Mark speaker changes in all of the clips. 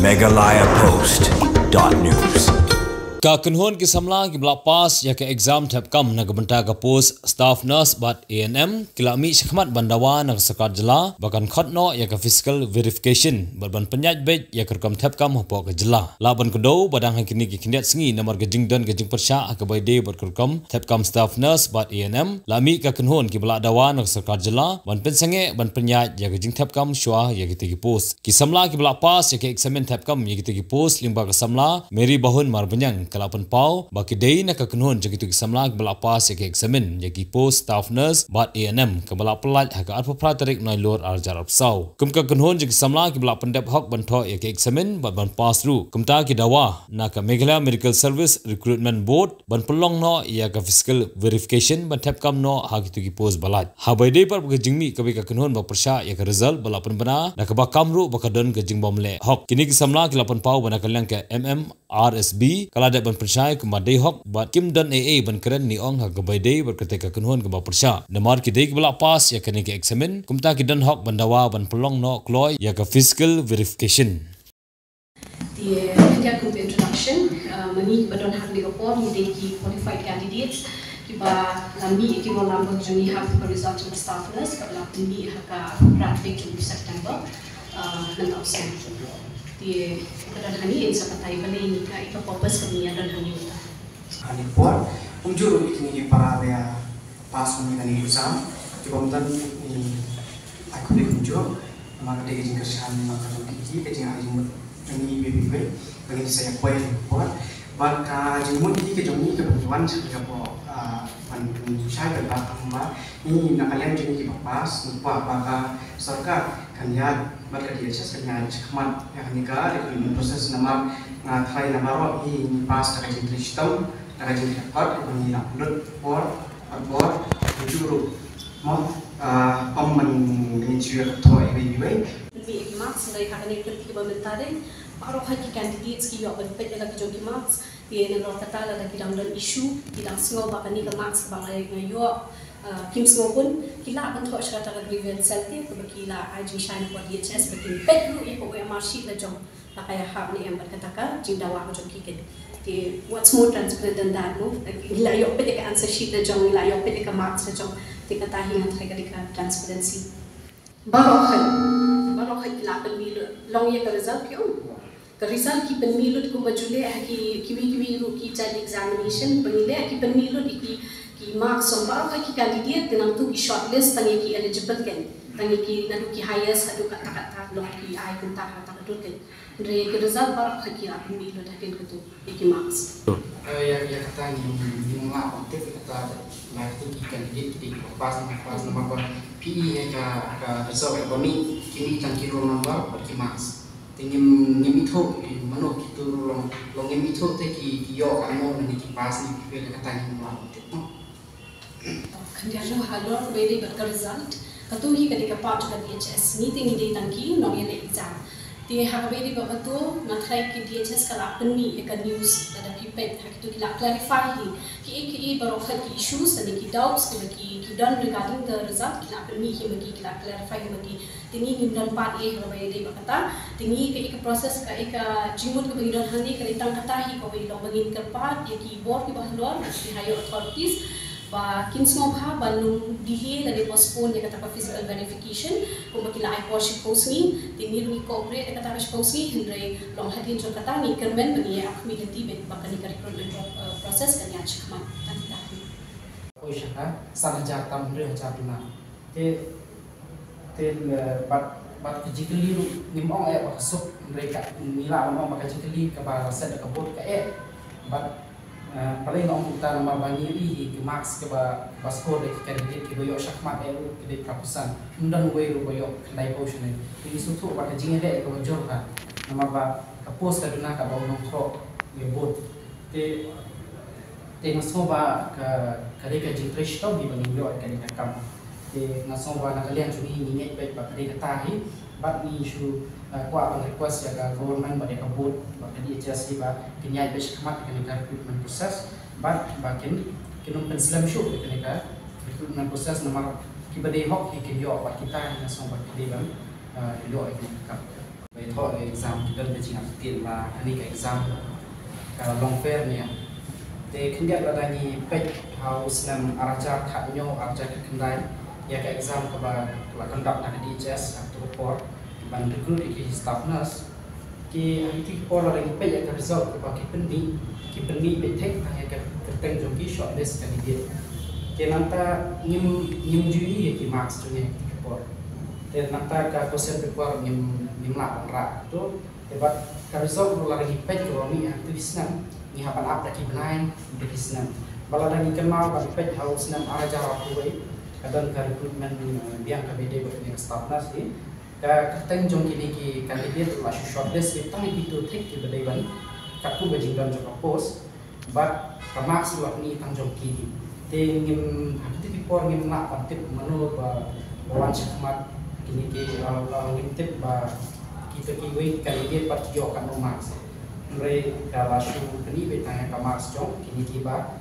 Speaker 1: megalayapost.news.
Speaker 2: Kakenhon ki samla ki belak pas ya ke exam thap kam na gebenta ka post staff nurse bat ANM kilami syakmat bandawa na sekat jela bahkan khotno ya ke physical verification ban penyaj bet ya ke kam thap kam ho ke jela laban kedo badang kini ki kindiat sengi nomor gejing dan gejing persya ke baide bat kam thap kam staff nurse bat ANM lami kakenhon ki belak dawa na sekat jela ban pensenge ban penyaj ya gejing thap kam syua ya ki post ki samla ki belak pas ya ke examen thap kam ya ki post limba ke samla Mary Bahun Marbenyang kalapan pau baki day na kakenhon jagi tu kisamlag balak pas ya ke examen jagi post staff nurse bat ANM ke balak pelat haka arpa pratarik noi lor arjar apsau kum kakenhon jagi samlag ke balak pendep hok banto ya ke examen bat ban pas ru kumta ki dawa na ka Meghalaya Medical Service Recruitment Board ban pelong no ya ka physical verification ban tap kam no haki tu ki post balat habai day par ke jingmi ke kakenhon ba persya ya ke result balak penbana na ke bakam ru bakadon ke jingbom le hok kini kisamlag ke lapan pau bana kalang ke MMRSB kalada ban persya kemadai hok bat kim dan AA ban keren ni ong ha gabaidai berketika kenhon ke ba persya namar ki dei belak pas ya kene ke examen kumta ki dan hok bandawa ban pelong no kloy ya ke physical verification
Speaker 3: the introduction mani badon hak ni report ni dei ki qualified candidates ki ba lami ki mo lambo juni hak the result of staff nurse ka belak ni hak graphic juni September nan option di kedan hani in sapatai bali ni ka ito purpose kami dan hani uta
Speaker 4: ani por unjuru itini para dia pas ni kani exam coba mutan ni aku beli unjur maka dia jing kerjaan maka kiki ke jing ajing ni BBB bagi saya poin por baka jing mun ki ke jong ni ke bantuan saya po pan saya ke ba ni nakalian jing ki pas lupa baka sarkar kanya baka dia kanya cekmat yang nikah di proses nama try nama ini pas tak jadi sistem tak jadi dapat ini nak lut por juru mau pemen ini juga toy ini
Speaker 3: di marks dari kami kita bermentade baru haki candidates ki yo benpet lagi jogi marks di negara kata lagi dalam isu tidak semua bahkan ni ke marks bangai ngayo kim semua pun kila bentuk syaratan grievance selti kila IG shine for DHS bagi pet lu iko OMR sheet la jong la kaya hab ni yang berkatakan jindawa ko jong kikin di what's more transparent than that no ila yo pet ka answer sheet la jong ila yo pet ka marks la jong di kata hingan ka transparency baru kila pemilu long ye ka result kyo ka result ki pemilu ko majule ki kiwi ru ki child examination pemile ki pemilu ki marks on baru ki candidate tenang tu ki shortlist tangi ki eligible kan tangi ki nadu ki highest hadu kata long ki ai kunta kata betul kan re ki result baru ki pemilu dah kan tu ki marks
Speaker 4: ya kata ni mula aktif kata lah itu ki candidate ki pas nama PE ka result ko ni kini tangki roll number ki marks tingin itu mano gitu long itu te ki yo amo ni ki pas ni ki kata ni mula aktif
Speaker 3: kandiano halor bedi result katuhi ketika part ka DHS ni tingi dei tangki no yele exam ti hakabedi babato na try ki DHS kala penni ka news ada pipet hakitu kila clarify ki baru ki issues dan ki doubts ki done regarding the result kila penni ki kila clarify ki tingi nimdan part e hakabedi bakata tingi ke proses ka jimut ke bagi don hani ka litang kata hi ko bagi lo bagi ke part ki board ki bahlor ki higher authorities ba kin semua bah balung delay dan postpone dia kata physical verification ko bakila ai post ni tingi ru cooperate kata post ni hindrai long hadin jo kata ni kermen bagi aku militi bet bakani recruitment process kan ya cekman tadi
Speaker 4: oi syaka sana jatam re jatuna te bat kejikeli nimong ai masuk mereka mila mau maka jikeli ke balasan ke bot ke bat paling orang kita nama bangi ini ke marks ke baskor dek candidate ke boyo syakmat eru ke dek kapusan undan way ru boyo kendai portion ini suatu pada jinge dek ke bojor kan nama ba kapos ka duna ka bau nongkro ye bot te ngasoba ka dek jingresh to di bani yo ka dek kam te ngasoba na kalian cumi nginget baik ba dek tahi bat ni isu kuat request ya ke government pada kabut bagi dia just ba kenyai bes kemat kena recruitment proses bat bakin kinum penslam show kena recruitment proses nomor kibade hok ke yo bat kita na song bat dia bang yo ikut kap bai thọ exam kita lebih jingat tiền là ini ke exam long fair ni thì khi dia ada ni page house nam araja khatnyo araja kendai ya ke exam ke ba conduct nak di chess atau report ban recruit ke staff nurse ki itu report ada ni page ke result ke ba ki pendi be tek tanya ke teng jom ki shortlist candidate ke nanta nim jui ki marks tu ni report dan nanta ka question paper nim la ra tu debat ka result lagi page ke ni tu bisnan ni hapan up lagi benai di bisnan bala lagi kenal ka page house nam araja rapuai kadang ka recruitment biang ka bede be staff nurse ni ka teng jom kini ki candidate la shortlist ki tang itu tek ki bedai ban ka ku bajing dan jom post but ka marks lu ni tang jom ki te ngim hakiti ki por ngim la patip manu ba wan chakmat kini ki ngim tip ba kita ki we candidate pat yo kan marks mereka kalau shu kini betanya ka marks jom kini ki ba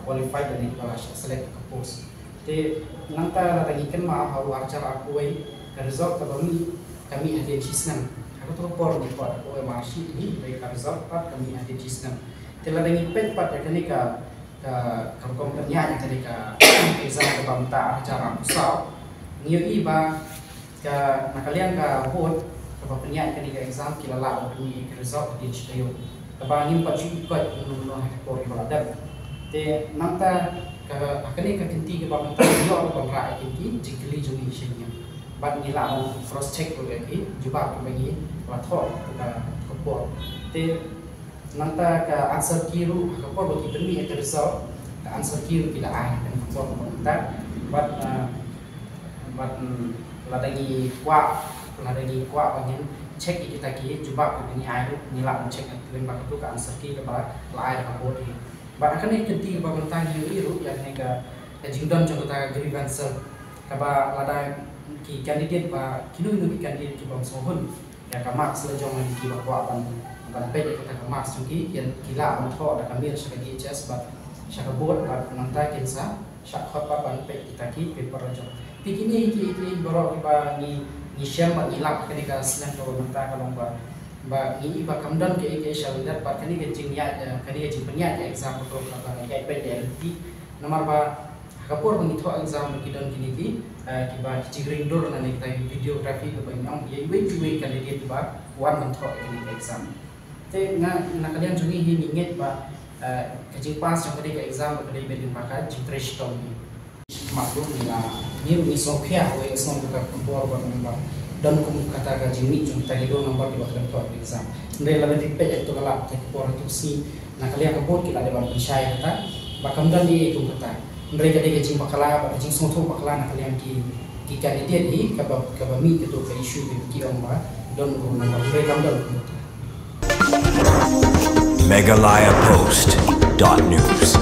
Speaker 4: qualified dan kalau select ke post te nanta lagi kan ma haru acara aku we result kami ada cisnan aku tu por di por aku marsi ini dari result kami ada cisnan telah dengan pen pada kenika kompennya kenika exam ke bamta acara pusat niu iba ke nakalian ke board ke bapenya kenika exam kilala kami result di citayo kabangin pa ikut menurut por baladan te nanta kenika kenti ke bamta yo kontra kenti jikli juni shenya ban nila cross check lagi jubah bagi wathor kita kopor te nanta ka answer kiru kopor bagi demi eta result ka answer kiru tidak ai dan kopor mentak bat ladagi kwa bagi check kita ki jubah bagi ai nila check lembak itu ka answer ki ka lai kopor ni bat akan ikenti ba mentak iru yang nega jingdon contoh grievance kaba ladai ki candidate ba kinu ki candidate ki bang sohun ya ka marks la jong ki ba kwa ban pe ka ka marks ki yang kila on tho da kamir sa ki chess ba sa ka board ba nanta kinsa sa khot ba ban pe kita ki paper jong pikini ki boro ki ba ni syam ba ilak ka ka slan ko nanta ka long ba ni ba kamdan ke shawidat ba kani ke jing ya kani ke jing penya exam ko ka ya pe de nomor ba kapur mengitho exam kita kini ki kiba cigring dor na kita videography ke banyong ye we candidate ba wan mantho ini exam te na kalian jungi hi ninget ba kajing pas yang kali exam kali bedin pakai citresh tom maklum ni sokhya we exam ka kompor ba number dan kum kata ka jimi jung ta hido number di waktu to exam ndai la betik pe to kala te por tu si na kalian ka bot kila de ban pensyai kata bakam dan di kum kata mereka dia kecing bakala, kecing soto bakala nak kalian ki candidate ni kaba mi itu ke isu ki orang don guna mereka don
Speaker 1: Meghalaya Post.news